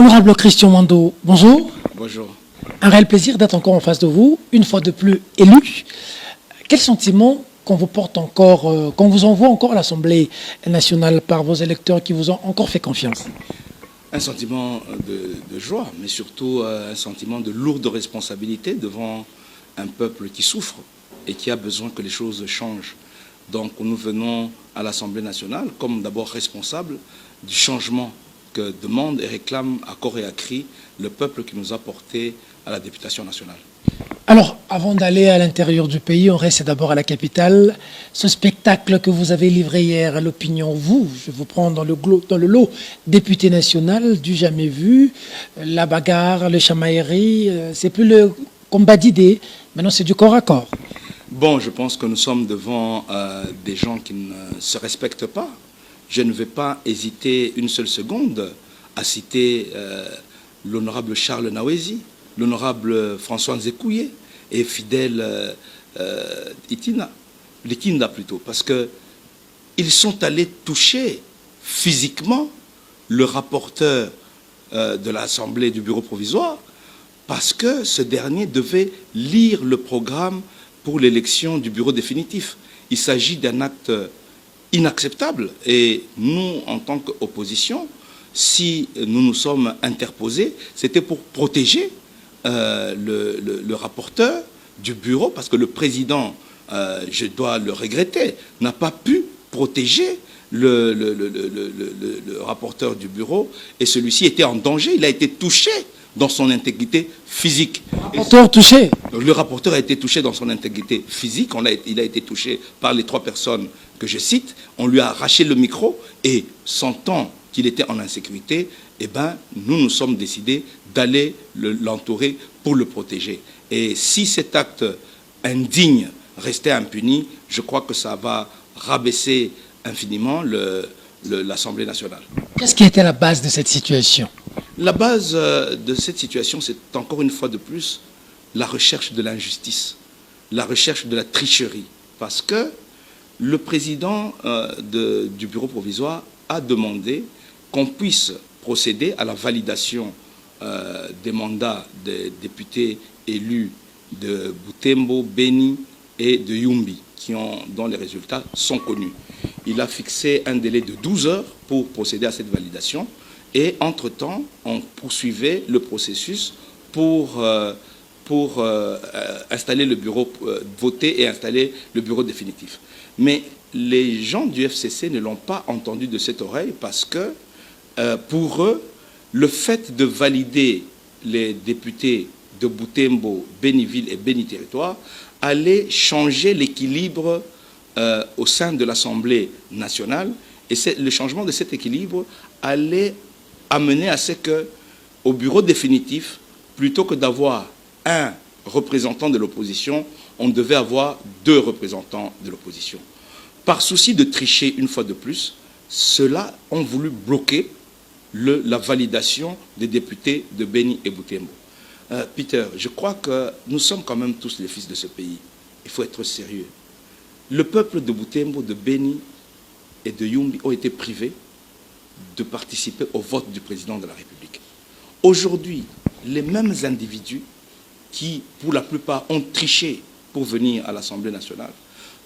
Honorable Christian Mando, bonjour. Bonjour. Un réel plaisir d'être encore en face de vous, une fois de plus élu. Quel sentiment qu'on vous porte encore, qu'on vous envoie encore à l'Assemblée nationale par vos électeurs qui vous ont encore fait confiance? Un sentiment de joie, mais surtout un sentiment de lourde responsabilité devant un peuple qui souffre et qui a besoin que les choses changent. Donc nous venons à l'Assemblée nationale comme d'abord responsables du changement que demande et réclame à corps et à cri le peuple qui nous a portés à la députation nationale. Alors, avant d'aller à l'intérieur du pays, on reste d'abord à la capitale. Ce spectacle que vous avez livré hier à l'opinion, je vous prends dans le lot député national, du jamais vu, la bagarre, le chamaillerie, c'est plus le combat d'idées, maintenant c'est du corps à corps. Bon, je pense que nous sommes devant des gens qui ne se respectent pas. Je ne vais pas hésiter une seule seconde à citer l'honorable Charles Nawezi, l'honorable François Nzekouye et Fidèle Litinda plutôt, parce qu'ils sont allés toucher physiquement le rapporteur de l'Assemblée du bureau provisoire parce que ce dernier devait lire le programme pour l'élection du bureau définitif. Il s'agit d'un acte inacceptable et nous, en tant qu'opposition, si nous nous sommes interposés, c'était pour protéger le rapporteur du bureau, parce que le président, je dois le regretter, n'a pas pu protéger le rapporteur du bureau, et celui-ci était en danger, il a été touché dans son intégrité physique. Le rapporteur a été touché dans son intégrité physique, il a été touché par les 3 personnes que je cite, on lui a arraché le micro, et sentant qu'il était en insécurité, eh ben, nous nous sommes décidés d'aller l'entourer pour le protéger. Et si cet acte indigne restait impuni, je crois que ça va rabaisser infiniment l'Assemblée nationale. Qu'est-ce qui était la base de cette situation? La base de cette situation, c'est encore une fois de plus la recherche de l'injustice, la recherche de la tricherie. Parce que le président du bureau provisoire a demandé qu'on puisse procéder à la validation des mandats des députés élus de Butembo, Beni et de Yumbi, dont les résultats sont connus. Il a fixé un délai de 12 heures pour procéder à cette validation et, entre-temps, on poursuivait le processus pour installer le bureau, voter et installer le bureau définitif. Mais les gens du FCC ne l'ont pas entendu de cette oreille parce que, pour eux, le fait de valider les députés de Butembo, Béniville et Béni Territoire allait changer l'équilibre au sein de l'Assemblée nationale. Et le changement de cet équilibre allait amener à ce qu'au bureau définitif, plutôt que d'avoir un représentant de l'opposition, on devait avoir 2 représentants de l'opposition. Par souci de tricher une fois de plus, ceux-là ont voulu bloquer la validation des députés de Beni et Butembo. Peter, je crois que nous sommes quand même tous les fils de ce pays. Il faut être sérieux. Le peuple de Butembo, de Beni et de Yumbi ont été privés de participer au vote du président de la République. Aujourd'hui, les mêmes individus qui, pour la plupart, ont triché pour venir à l'Assemblée nationale,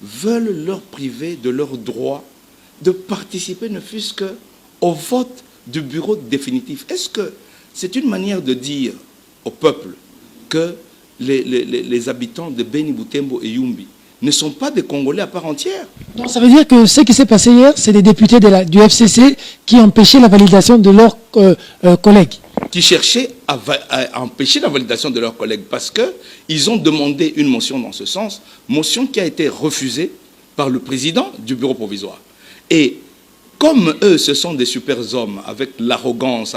veulent leur priver de leur droit de participer, ne fût-ce qu'au vote du bureau définitif. Est-ce que c'est une manière de dire au peuple que les habitants de Beni, Butembo et Yumbi ne sont pas des Congolais à part entière? Donc ça veut dire que ce qui s'est passé hier, c'est des députés du FCC qui empêchaient la validation de leurs collègues. Qui cherchaient à empêcher la validation de leurs collègues parce qu'ils ont demandé une motion dans ce sens, motion qui a été refusée par le président du bureau provisoire. Et comme eux, ce sont des super hommes, avec l'arrogance,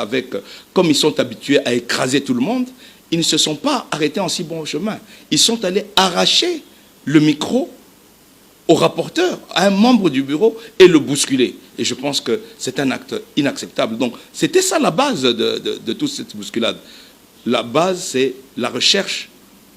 comme ils sont habitués à écraser tout le monde, ils ne se sont pas arrêtés en si bon chemin. Ils sont allés arracher le micro au rapporteur, à un membre du bureau, et le bousculer. Et je pense que c'est un acte inacceptable. Donc, c'était ça la base de toute cette bousculade. La base, c'est la recherche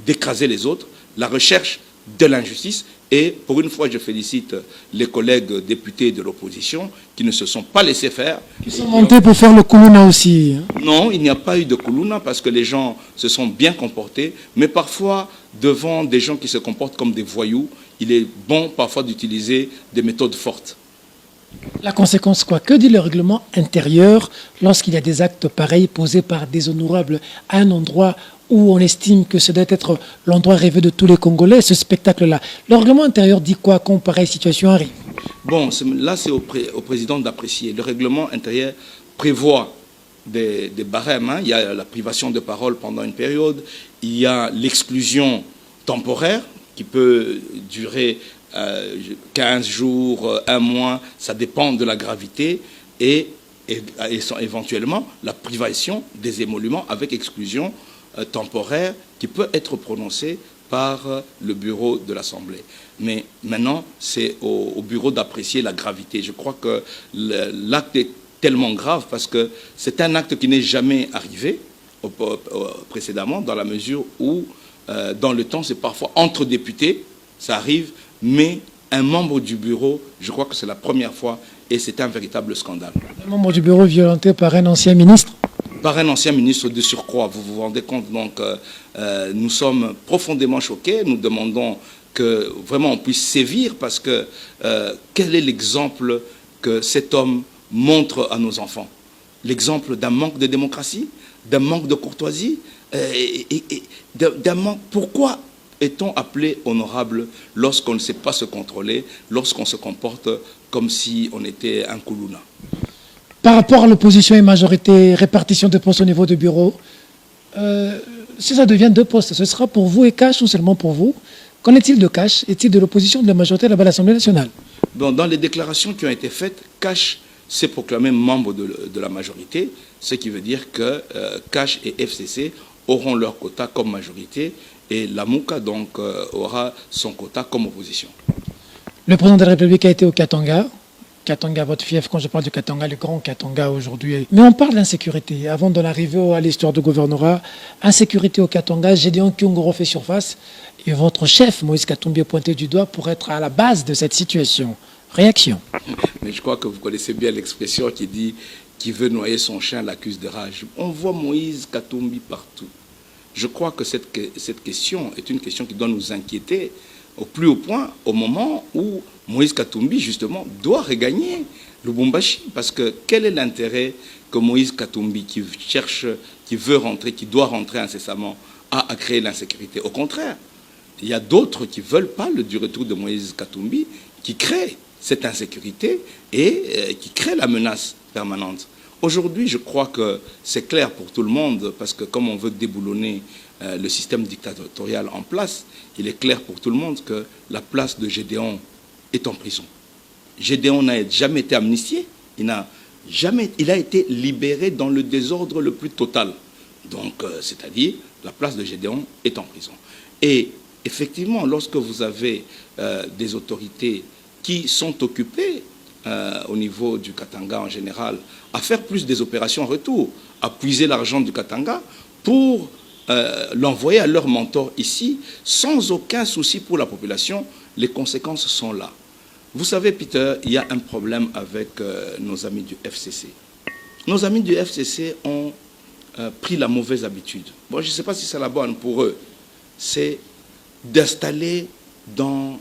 d'écraser les autres, la recherche de l'injustice. Et pour une fois, je félicite les collègues députés de l'opposition qui ne se sont pas laissés faire. Ils sont montés pour faire le Koulouna aussi. Non, il n'y a pas eu de Koulouna parce que les gens se sont bien comportés. Mais parfois, devant des gens qui se comportent comme des voyous, il est bon parfois d'utiliser des méthodes fortes. La conséquence, quoi? Que dit le règlement intérieur lorsqu'il y a des actes pareils posés par des honorables à un endroit où on estime que ce doit être l'endroit rêvé de tous les Congolais, ce spectacle-là? Le règlement intérieur dit quoi quand pareille situation arrive? Bon, là, c'est au président d'apprécier. Le règlement intérieur prévoit des barèmes. Il y a la privation de parole pendant une période. Il y a l'exclusion temporaire qui peut durer 15 jours, un mois. Ça dépend de la gravité. Et éventuellement, la privation des émoluments avec exclusion temporaire qui peut être prononcée par le bureau de l'Assemblée. Mais maintenant, c'est au bureau d'apprécier la gravité. Je crois que l'acte est tellement grave parce que c'est un acte qui n'est jamais arrivé précédemment, dans la mesure où, dans le temps, c'est parfois entre députés, ça arrive, mais un membre du bureau, je crois que c'est la première fois, et c'est un véritable scandale. Un membre du bureau violenté par un ancien ministre? Par un ancien ministre de surcroît, vous vous rendez compte. Donc, nous sommes profondément choqués. Nous demandons que vraiment on puisse sévir parce que quel est l'exemple que cet homme montre à nos enfants? L'exemple d'un manque de démocratie, d'un manque de courtoisie, d'un manque. Pourquoi est-on appelé honorable lorsqu'on ne sait pas se contrôler, lorsqu'on se comporte comme si on était un Koulouna? Par rapport à l'opposition et majorité, répartition de postes au niveau du bureau, si ça devient 2 postes, ce sera pour vous et Cash ou seulement pour vous? Qu'en est-il de Cash? Est-il de l'opposition ou de la majorité là-bas à l'Assemblée nationale? Bon, dans les déclarations qui ont été faites, Cash s'est proclamé membre de la majorité, ce qui veut dire que Cash et FCC auront leur quota comme majorité et la Mouka donc aura son quota comme opposition. Le président de la République a été au Katanga. Katanga, votre fief, quand je parle du Katanga, le grand Katanga aujourd'hui. Mais on parle d'insécurité. Avant d'en arriver à l'histoire du gouvernorat, insécurité au Katanga, Gédéon Kyungoro fait surface et votre chef, Moïse Katumbi, est pointé du doigt pour être à la base de cette situation. Réaction? Mais je crois que vous connaissez bien l'expression qui dit « qui veut noyer son chien l'accuse de rage ». On voit Moïse Katumbi partout. Je crois que cette question est une question qui doit nous inquiéter au plus haut point, au moment où Moïse Katumbi, justement, doit regagner Lubumbashi. Parce que quel est l'intérêt que Moïse Katumbi, qui cherche, qui veut rentrer, qui doit rentrer incessamment, a à créer l'insécurité? Au contraire, il y a d'autres qui ne veulent pas du retour de Moïse Katumbi, qui créent cette insécurité et qui créent la menace permanente. Aujourd'hui, je crois que c'est clair pour tout le monde, parce que comme on veut déboulonner le système dictatorial en place, il est clair pour tout le monde que la place de Gédéon est en prison. Gédéon n'a jamais été amnistié, il a été libéré dans le désordre le plus total. Donc, c'est-à-dire, la place de Gédéon est en prison. Et effectivement, lorsque vous avez des autorités qui sont occupées au niveau du Katanga en général, à faire plus des opérations retour, à puiser l'argent du Katanga pour l'envoyer à leur mentor ici, sans aucun souci pour la population, les conséquences sont là. Vous savez, Peter, il y a un problème avec nos amis du FCC. Nos amis du FCC ont pris la mauvaise habitude. Bon, je ne sais pas si c'est la bonne pour eux. C'est d'installer dans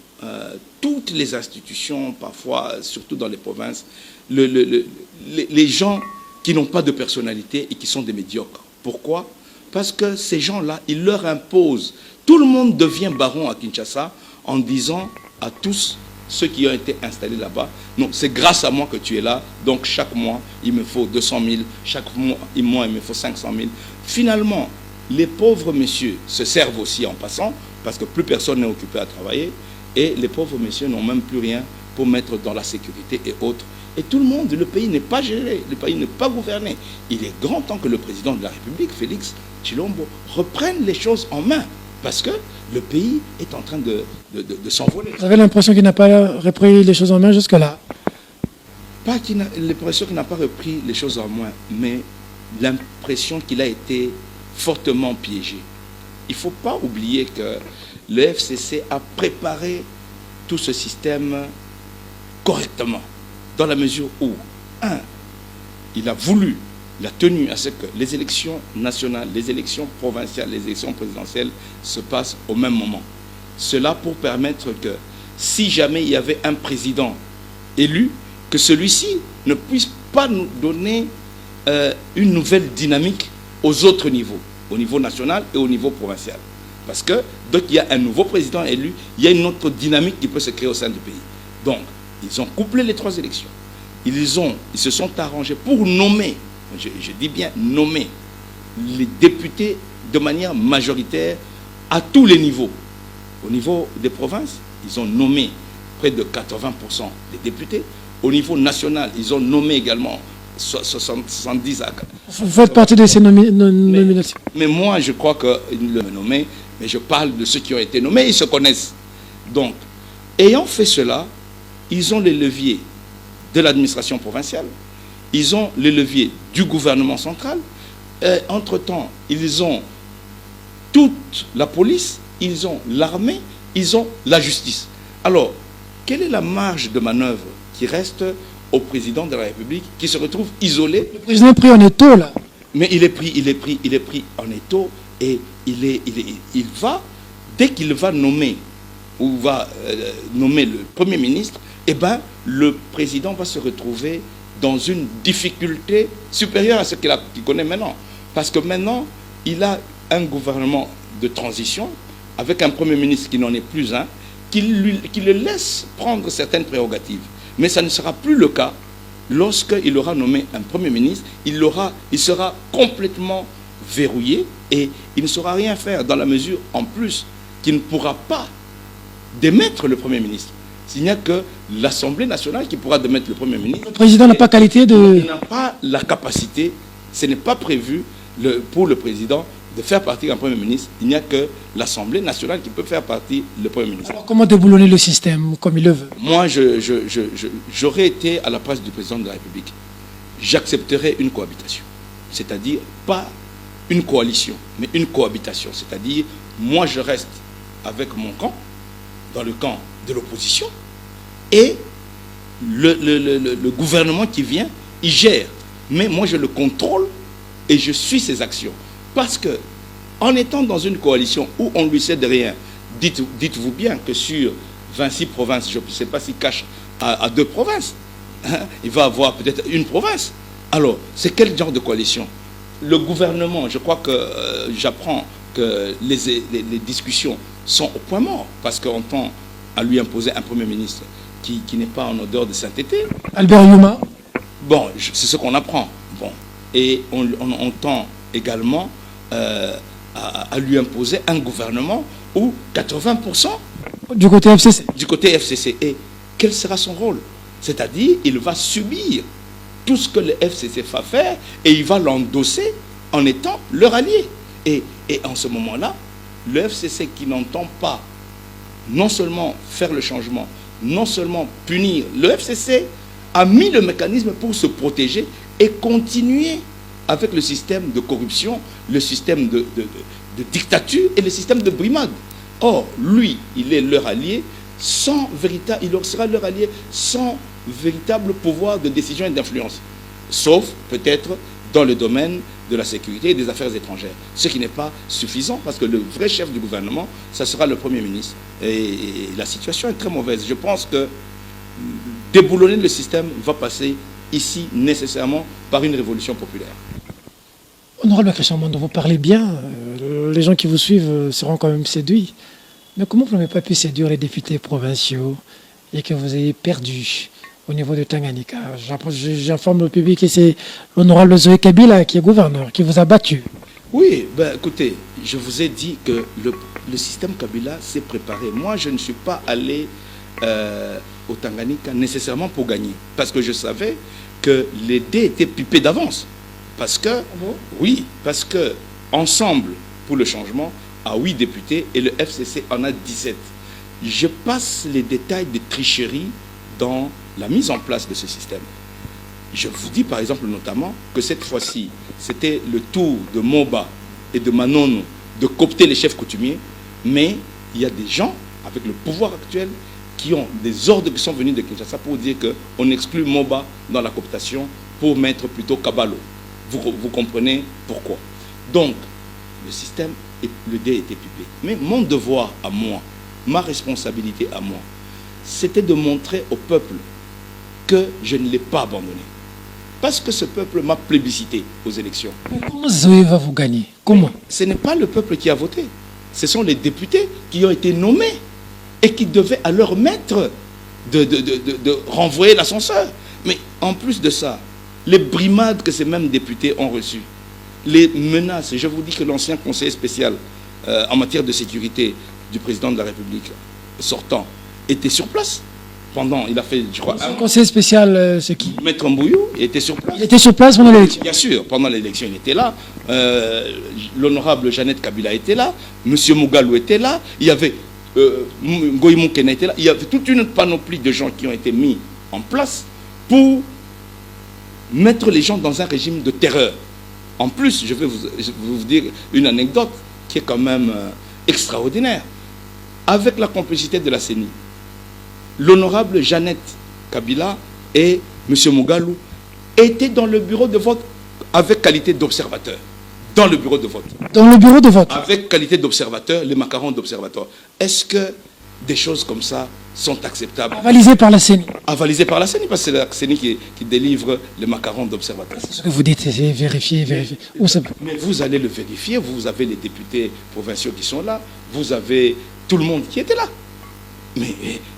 toutes les institutions, parfois, surtout dans les provinces, les gens qui n'ont pas de personnalité et qui sont des médiocres. Pourquoi? Parce que ces gens-là, ils leur imposent. Tout le monde devient baron à Kinshasa en disant à tous ceux qui ont été installés là-bas, non, c'est grâce à moi que tu es là, donc chaque mois, il me faut 200 000, chaque mois, il me faut 500 000. Finalement, les pauvres messieurs se servent aussi en passant, parce que plus personne n'est occupé à travailler, et les pauvres messieurs n'ont même plus rien pour mettre dans la sécurité et autres. Et tout le monde, le pays n'est pas géré, le pays n'est pas gouverné. Il est grand temps que le président de la République, Félix Tshilombo, reprenne les choses en main, parce que le pays est en train de s'envoler. Vous avez l'impression qu'il n'a pas repris les choses en main jusque-là? Pas l'impression qu'il n'a pas repris les choses en main, mais l'impression qu'il a été fortement piégé. il ne faut pas oublier que le FCC a préparé tout ce système correctement, dans la mesure où, il a voulu, il a tenu à ce que les élections nationales, les élections provinciales, les élections présidentielles se passent au même moment. Cela pour permettre que, si jamais il y avait un président élu, que celui-ci ne puisse pas nous donner une nouvelle dynamique aux autres niveaux, au niveau national et au niveau provincial. Parce que, dès qu'il y a un nouveau président élu, il y a une autre dynamique qui peut se créer au sein du pays. Donc, ils ont couplé les 3 élections. Ils se sont arrangés pour nommer, je dis bien nommer, les députés de manière majoritaire à tous les niveaux. Au niveau des provinces, ils ont nommé près de 80% des députés. Au niveau national, ils ont nommé également 70 à... Vous faites partie de ces nominations. Mais moi, je crois qu'ils l'ont nommé, mais je parle de ceux qui ont été nommés, ils se connaissent. Donc, ayant fait cela, ils ont les leviers de l'administration provinciale, ils ont les leviers du gouvernement central. Entre-temps, ils ont toute la police, ils ont l'armée, ils ont la justice. Alors, quelle est la marge de manœuvre qui reste au président de la République, qui se retrouve isolé? Le président est pris en étau, là. Mais il est pris en étau, et il va, dès qu'il va nommer, ou va nommer le Premier ministre, eh ben, le président va se retrouver dans une difficulté supérieure à ce qu'il connaît maintenant. Parce que maintenant, il a un gouvernement de transition, avec un Premier ministre qui n'en est plus un, qui le laisse prendre certaines prérogatives. Mais ça ne sera plus le cas lorsqu'il aura nommé un Premier ministre. Il sera complètement verrouillé et il ne saura rien faire, dans la mesure, en plus, qu'il ne pourra pas démettre le Premier ministre. Il n'y a que l'Assemblée nationale qui pourra démettre le Premier ministre. Le président n'a pas qualité de... Il n'a pas la capacité, ce n'est pas prévu pour le président de faire partie d'un Premier ministre. Il n'y a que l'Assemblée nationale qui peut faire partie le Premier ministre. Alors comment déboulonner le système comme il le veut? Moi, j'aurais été à la place du président de la République. J'accepterais une cohabitation. C'est-à-dire, pas une coalition, mais une cohabitation. C'est-à-dire, moi, je reste avec mon camp, dans le camp de l'opposition, et le gouvernement qui vient, il gère. Mais moi, je le contrôle et je suis ses actions. Parce que, en étant dans une coalition où on ne lui cède rien, dites-vous bien que sur 26 provinces, je ne sais pas s'il cache à 2 provinces, hein, il va avoir peut-être une province. Alors, c'est quel genre de coalition? Le gouvernement, je crois que j'apprends que les discussions sont au point mort, parce qu'on tend à lui imposer un Premier ministre qui n'est pas en odeur de sainteté. Albert Youma. Bon, c'est ce qu'on apprend. Bon. Et on tend également à lui imposer un gouvernement où 80% du côté FCC. Du côté FCC. Et quel sera son rôle? C'est-à-dire, il va subir tout ce que le FCC va faire et il va l'endosser en étant leur allié. Et en ce moment-là, le FCC qui n'entend pas non seulement faire le changement, non seulement punir, le FCC a mis le mécanisme pour se protéger et continuer avec le système de corruption, le système de dictature et le système de brimade. Or, lui, il est leur allié il sera leur allié sans véritable pouvoir de décision et d'influence. Sauf peut-être dans le domaine de la sécurité et des affaires étrangères. Ce qui n'est pas suffisant parce que le vrai chef du gouvernement, ça sera le Premier ministre. Et la situation est très mauvaise. Je pense que déboulonner le système va passer ici nécessairement par une révolution populaire. Honorable Christian Mondo, vous parlez bien. Les gens qui vous suivent seront quand même séduits. Mais comment vous n'avez pas pu séduire les députés provinciaux et que vous ayez perdu au niveau de Tanganyika? J'informe le public que c'est l'honorable Zoé Kabila qui est gouverneur, qui vous a battu. Oui, ben, écoutez, je vous ai dit que le système Kabila s'est préparé. Moi, je ne suis pas allé au Tanganyika nécessairement pour gagner. Parce que je savais que les dés étaient pipés d'avance. Parce que, oui, parce que Ensemble pour le changement a 8 députés et le FCC en a 17. Je passe les détails des tricheries dans la mise en place de ce système. Je vous dis par exemple notamment que cette fois-ci, c'était le tour de Moba et de Manono de coopter les chefs coutumiers, mais il y a des gens, avec le pouvoir actuel, qui ont des ordres qui sont venus de Kinshasa pour dire qu'on exclut Moba dans la cooptation pour mettre plutôt Kabalo. Vous comprenez pourquoi. Donc, le système, le dé était pipé. Mais mon devoir à moi, ma responsabilité à moi, c'était de montrer au peuple que je ne l'ai pas abandonné. Parce que ce peuple m'a plébiscité aux élections. Mais comment Zoé va vous gagner? Comment? Ce n'est pas le peuple qui a voté. Ce sont les députés qui ont été nommés et qui devaient à leur maître de renvoyer l'ascenseur. Mais en plus de ça, les brimades que ces mêmes députés ont reçues, les menaces, je vous dis que l'ancien conseiller spécial en matière de sécurité du président de la République sortant était sur place. Pendant, il a fait, je crois, Un conseiller spécial, c'est qui? Maître Mbouyou était sur place. Il était sur place pendant l'élection. Bien sûr, pendant l'élection, il était là. L'honorable Jeannette Kabila était là. Monsieur Mugalou était là. Il y avait Ngoï Moukena était là. Il y avait toute une panoplie de gens qui ont été mis en place pour mettre les gens dans un régime de terreur. En plus, je vais vous dire une anecdote qui est quand même extraordinaire. Avec la complicité de la CENI, l'honorable Jeannette Kabila et M. Mugalou étaient dans le bureau de vote avec qualité d'observateur. Dans le bureau de vote. Dans le bureau de vote. Avec qualité d'observateur, les macarons d'observateur. Est-ce que des choses comme ça sont acceptables? Avalisé par la CENI. Avalisées par la CENI, parce que c'est la CENI qui délivre les macarons d'observateur. Ce que vous dites, c'est vérifier. Où ça... Mais vous allez le vérifier, vous avez les députés provinciaux qui sont là, vous avez tout le monde qui était là. Mais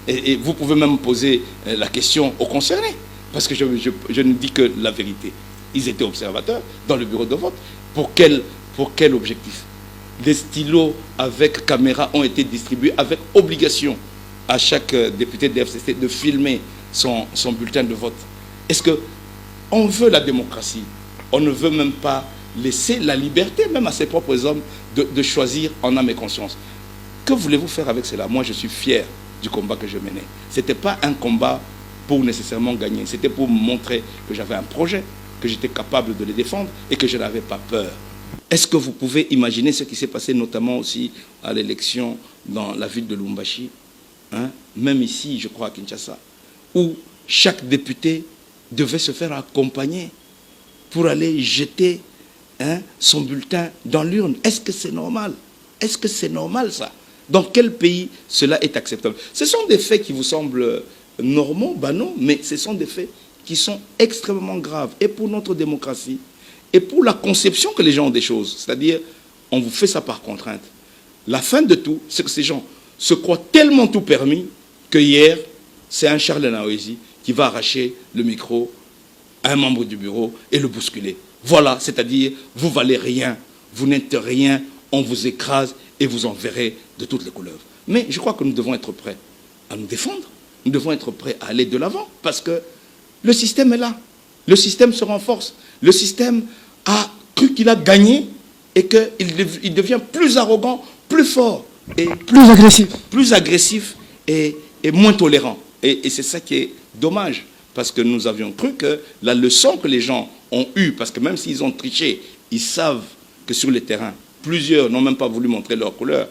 et vous pouvez même poser la question aux concernés, parce que je ne dis que la vérité. Ils étaient observateurs dans le bureau de vote. Pour quel objectif? Des stylos avec caméra ont été distribués avec obligation à chaque député de FCC de filmer son bulletin de vote. Est-ce qu'on veut la démocratie? On ne veut même pas laisser la liberté, même à ses propres hommes, de choisir en âme et conscience. Que voulez-vous faire avec cela? Moi, je suis fier du combat que je menais. Ce n'était pas un combat pour nécessairement gagner. C'était pour montrer que j'avais un projet, que j'étais capable de le défendre et que je n'avais pas peur. Est-ce que vous pouvez imaginer ce qui s'est passé notamment aussi à l'élection dans la ville de Lubumbashi, même ici, je crois, à Kinshasa, où chaque député devait se faire accompagner pour aller jeter son bulletin dans l'urne? Est-ce que c'est normal? Est-ce que c'est normal, ça? Dans quel pays cela est acceptable? Ce sont des faits qui vous semblent normaux, banaux, mais ce sont des faits qui sont extrêmement graves, et pour notre démocratie, et pour la conception que les gens ont des choses. C'est-à-dire, on vous fait ça par contrainte. La fin de tout, c'est que ces gens se croient tellement tout permis que hier, c'est un Charles Naouézi qui va arracher le micro à un membre du bureau et le bousculer. Voilà, c'est-à-dire, vous valez rien, vous n'êtes rien, on vous écrase et vous en verrez de toutes les couleurs. Mais je crois que nous devons être prêts à nous défendre, nous devons être prêts à aller de l'avant, parce que le système est là, le système se renforce, le système a cru qu'il a gagné et qu'il devient plus arrogant, plus fort, et plus agressif et moins tolérant. Et c'est ça qui est dommage, parce que nous avions cru que la leçon que les gens ont eue, parce que même s'ils ont triché, ils savent que sur le terrain, plusieurs n'ont même pas voulu montrer leur couleur,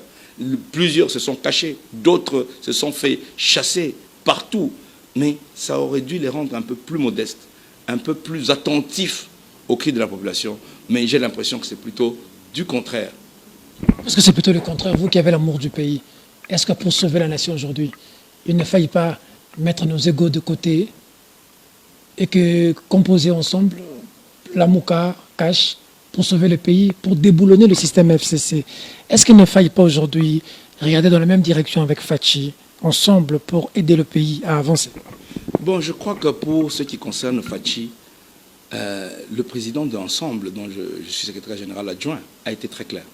plusieurs se sont cachés, d'autres se sont fait chasser partout, mais ça aurait dû les rendre un peu plus modestes, un peu plus attentifs aux cris de la population, mais j'ai l'impression que c'est plutôt du contraire. Parce que c'est plutôt le contraire, vous qui avez l'amour du pays. Est-ce que pour sauver la nation aujourd'hui, il ne faille pas mettre nos égos de côté et que composer ensemble la Mouka, Cash, pour sauver le pays, pour déboulonner le système FCC? Est-ce qu'il ne faille pas aujourd'hui regarder dans la même direction avec Fachi, ensemble, pour aider le pays à avancer? Bon, je crois que pour ce qui concerne Fachi, le président de l'ensemble, dont je suis secrétaire général adjoint, a été très clair.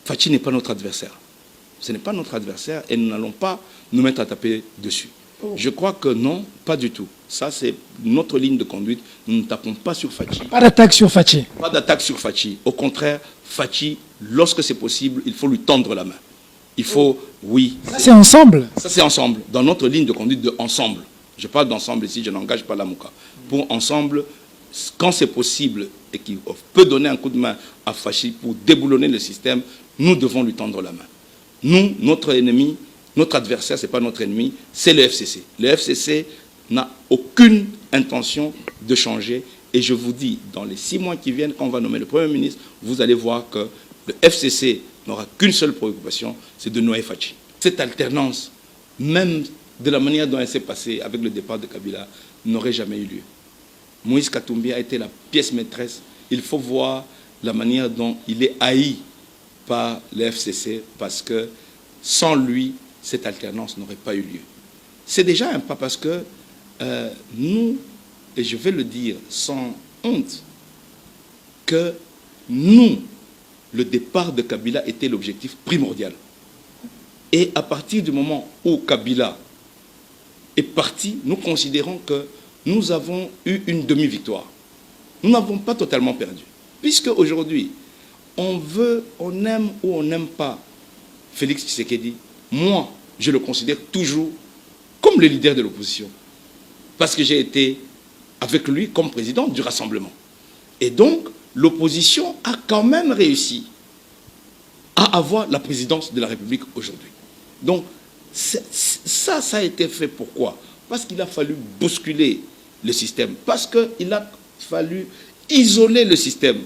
Fachi n'est pas notre adversaire. Ce n'est pas notre adversaire et nous n'allons pas nous mettre à taper dessus. Je crois que non, pas du tout. Ça, c'est notre ligne de conduite. Nous ne tapons pas sur Fachi. Pas d'attaque sur Fachi. Pas d'attaque sur Fachi. Au contraire, Fachi, lorsque c'est possible, il faut lui tendre la main. Il faut, oui. Ça, c'est ensemble. Ça, c'est ensemble. Dans notre ligne de conduite de ensemble. Je parle d'ensemble ici, je n'engage pas la Mouka. Pour ensemble, quand c'est possible et qui peut donner un coup de main à Fachi pour déboulonner le système, nous devons lui tendre la main. Nous, notre ennemi, notre adversaire, ce n'est pas notre ennemi, c'est le FCC. Le FCC n'a aucune intention de changer. Et je vous dis, dans les 6 mois qui viennent, quand on va nommer le Premier ministre, vous allez voir que le FCC n'aura qu'une seule préoccupation, c'est de noyer Fachi. Cette alternance, même de la manière dont elle s'est passée avec le départ de Kabila, n'aurait jamais eu lieu. Moïse Katumbi a été la pièce maîtresse. Il faut voir la manière dont il est haï par le FCC, parce que sans lui, cette alternance n'aurait pas eu lieu. C'est déjà un pas, parce que nous, et je vais le dire sans honte, que nous, le départ de Kabila était l'objectif primordial. Et à partir du moment où Kabila est parti, nous considérons que nous avons eu une demi-victoire. Nous n'avons pas totalement perdu. Puisque aujourd'hui, on aime ou on n'aime pas Félix Tshisekedi, moi, je le considère toujours comme le leader de l'opposition. Parce que j'ai été avec lui comme président du Rassemblement. Et donc, l'opposition a quand même réussi à avoir la présidence de la République aujourd'hui. Donc, ça a été fait pourquoi? Parce qu'il a fallu bousculer le système, parce qu'il a fallu isoler le système